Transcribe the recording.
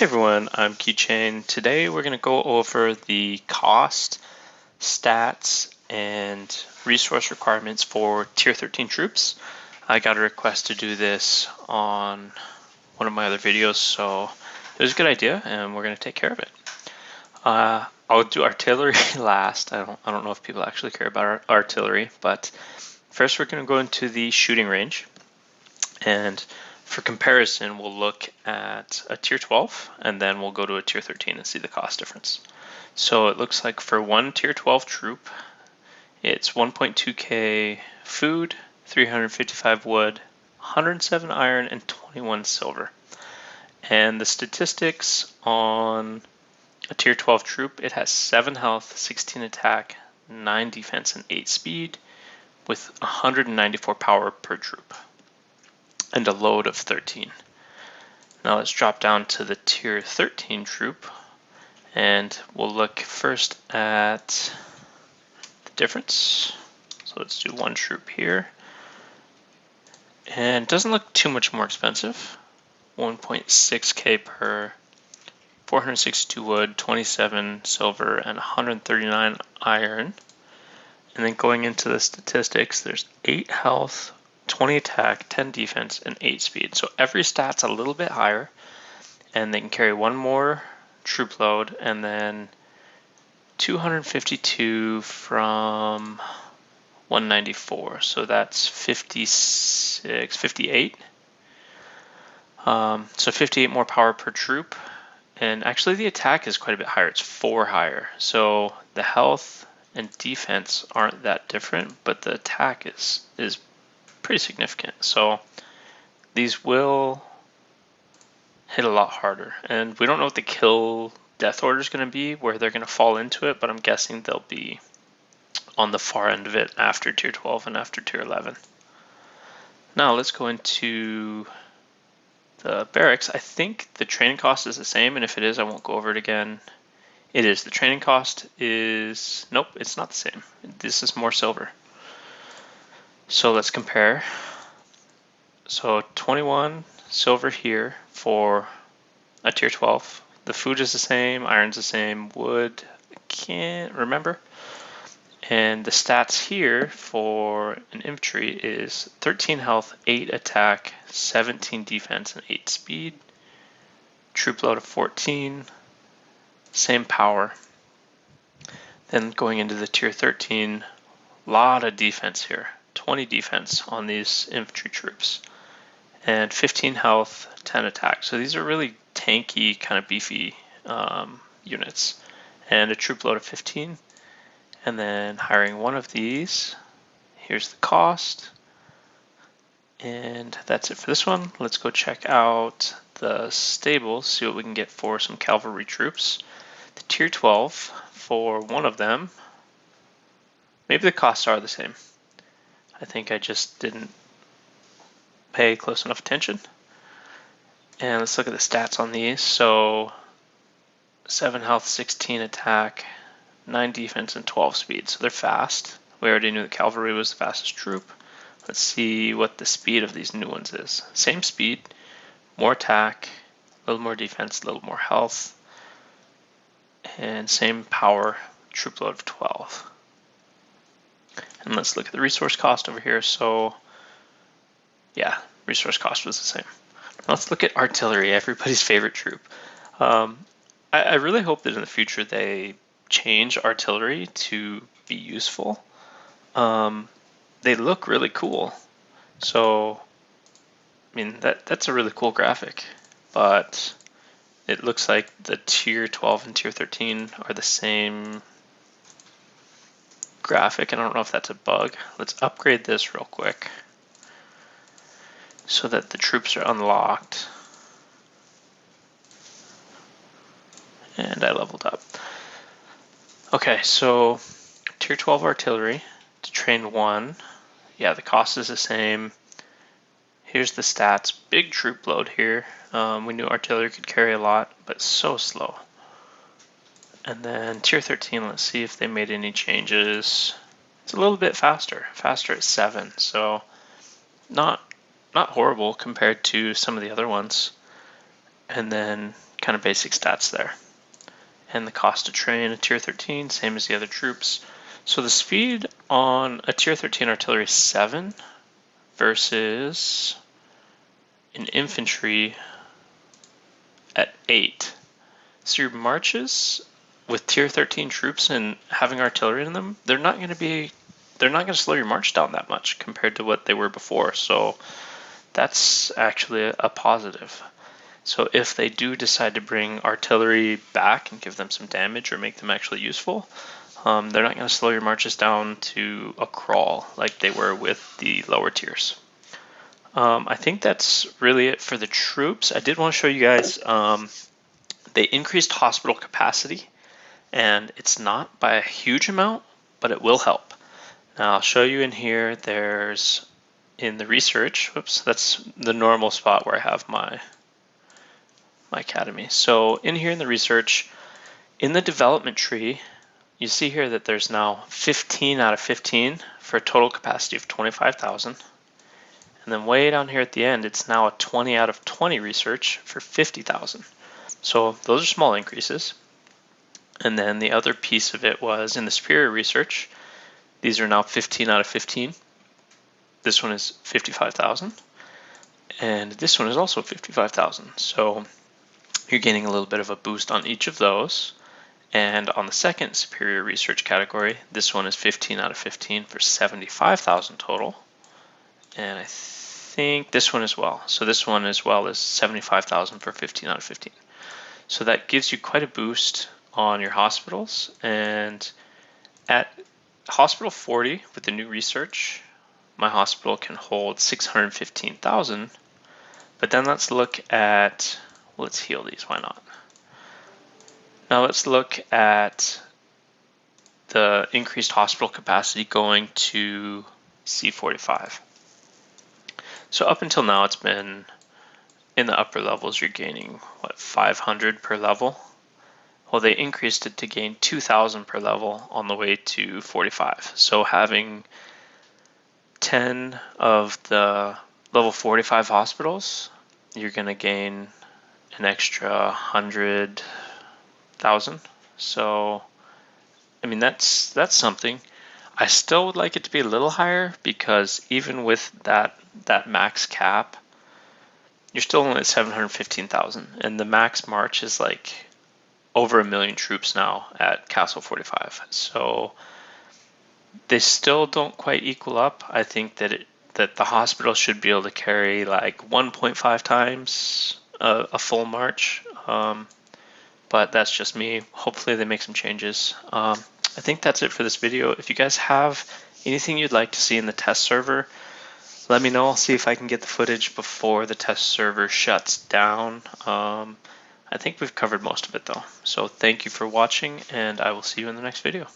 Hey everyone, I'm Keychain. Today we're going to go over the cost, stats, and resource requirements for Tier 13 troops. I got a request to do this on one of my other videos, so it was a good idea, and we're going to take care of it. I'll do artillery last. I don't know if people actually care about artillery, but first we're going to go into the shooting range. And for comparison, we'll look at a tier 12 and then we'll go to a tier 13 and see the cost difference. So it looks like for one tier 12 troop, it's 1.2k food, 355 wood, 107 iron, and 21 silver. And the statistics on a tier 12 troop, it has 7 health, 16 attack, 9 defense, and 8 speed with 194 power per troop and a load of 13. Now let's drop down to the tier 13 troop and we'll look first at the difference. So let's do one troop here. And it doesn't look too much more expensive. 1.6k per 462 wood, 27 silver, and 139 iron. And then going into the statistics, there's 8 health, 20 attack, 10 defense, and 8 speed. So every stat's a little bit higher, and they can carry one more troop load, and then 252 from 194. So that's 58. So 58 more power per troop, and actually the attack is quite a bit higher. It's 4 higher. So the health and defense aren't that different, but the attack is pretty significant. So these will hit a lot harder, and we don't know what the kill death order is going to be, where they're going to fall into it, but I'm guessing they'll be on the far end of it after tier 12 and after tier 11. Now let's go into the barracks. I think the training cost is the same, and if it is, I won't go over it again. It is. The training cost is, nope, it's not the same. This is more silver. So let's compare. So 21 silver here for a tier 12. The food is the same, iron's the same, wood, I can't remember. And the stats here for an infantry is 13 health, 8 attack, 17 defense, and 8 speed. Troop load of 14, same power. Then going into the tier 13, a lot of defense here. 20 defense on these infantry troops, and 15 health, 10 attack. So these are really tanky, kind of beefy units, and a troop load of 15. And then hiring one of these. Here's the cost, and that's it for this one. Let's go check out the stables, see what we can get for some cavalry troops. The tier 12 for one of them. Maybe the costs are the same. I think I just didn't pay close enough attention. And let's look at the stats on these. So 7 health, 16 attack, 9 defense, and 12 speed. So they're fast. We already knew the cavalry was the fastest troop. Let's see what the speed of these new ones is. Same speed, more attack, a little more defense, a little more health, and same power, troop load of 12. And let's look at the resource cost over here. So yeah, resource cost was the same. Now let's look at artillery, everybody's favorite troop. I really hope that in the future they change artillery to be useful. They look really cool. So, I mean, that's a really cool graphic, but it looks like the tier 12 and tier 13 are the same graphic, and I don't know if that's a bug. Let's upgrade this real quick so that the troops are unlocked. And I leveled up. Okay, so tier 12 artillery to train 1. Yeah, the cost is the same. Here's the stats. Big troop load here. We knew artillery could carry a lot, but so slow. And then tier 13, let's see if they made any changes. It's a little bit faster at 7, so not horrible compared to some of the other ones. And then kind of basic stats there. And the cost to train a tier 13, same as the other troops. So the speed on a tier 13 artillery is 7 versus an infantry at 8. So your marches with tier 13 troops and having artillery in them, they're not going to slow your march down that much compared to what they were before. So that's actually a positive. So if they do decide to bring artillery back and give them some damage or make them actually useful, they're not going to slow your marches down to a crawl like they were with the lower tiers. I think that's really it for the troops. I did want to show you guys, they increased hospital capacity, and it's not by a huge amount, but it will help. Now I'll show you in here, there's in the research, whoops, that's the normal spot where I have my academy. So in here in the research, in the development tree, you see here that there's now 15 out of 15 for a total capacity of 25,000. And then way down here at the end, it's now a 20 out of 20 research for 50,000. So those are small increases. And then the other piece of it was in the superior research, these are now 15 out of 15. This one is 55,000. And this one is also 55,000. So you're getting a little bit of a boost on each of those. And on the second superior research category, this one is 15 out of 15 for 75,000 total. And I think this one as well. So this one as well is 75,000 for 15 out of 15. So that gives you quite a boost on your hospitals. And at hospital 40 with the new research, my hospital can hold 615,000. But then let's look at, let's heal these, why not? Now let's look at the increased hospital capacity going to C45. So up until now, it's been in the upper levels, you're gaining, what, 500 per level? Well, they increased it to gain 2,000 per level on the way to 45. So having 10 of the level 45 hospitals, you're going to gain an extra 100,000. So, I mean, that's something. I still would like it to be a little higher because even with that max cap, you're still only at 715,000, and the max march is like over 1 million troops now at Castle 45. So they still don't quite equal up. I think that the hospital should be able to carry like 1.5 times a full march. But that's just me. Hopefully they make some changes. I think that's it for this video. If you guys have anything you'd like to see in the test server, let me know. I'll see if I can get the footage before the test server shuts down. I think we've covered most of it though. So thank you for watching, and I will see you in the next video.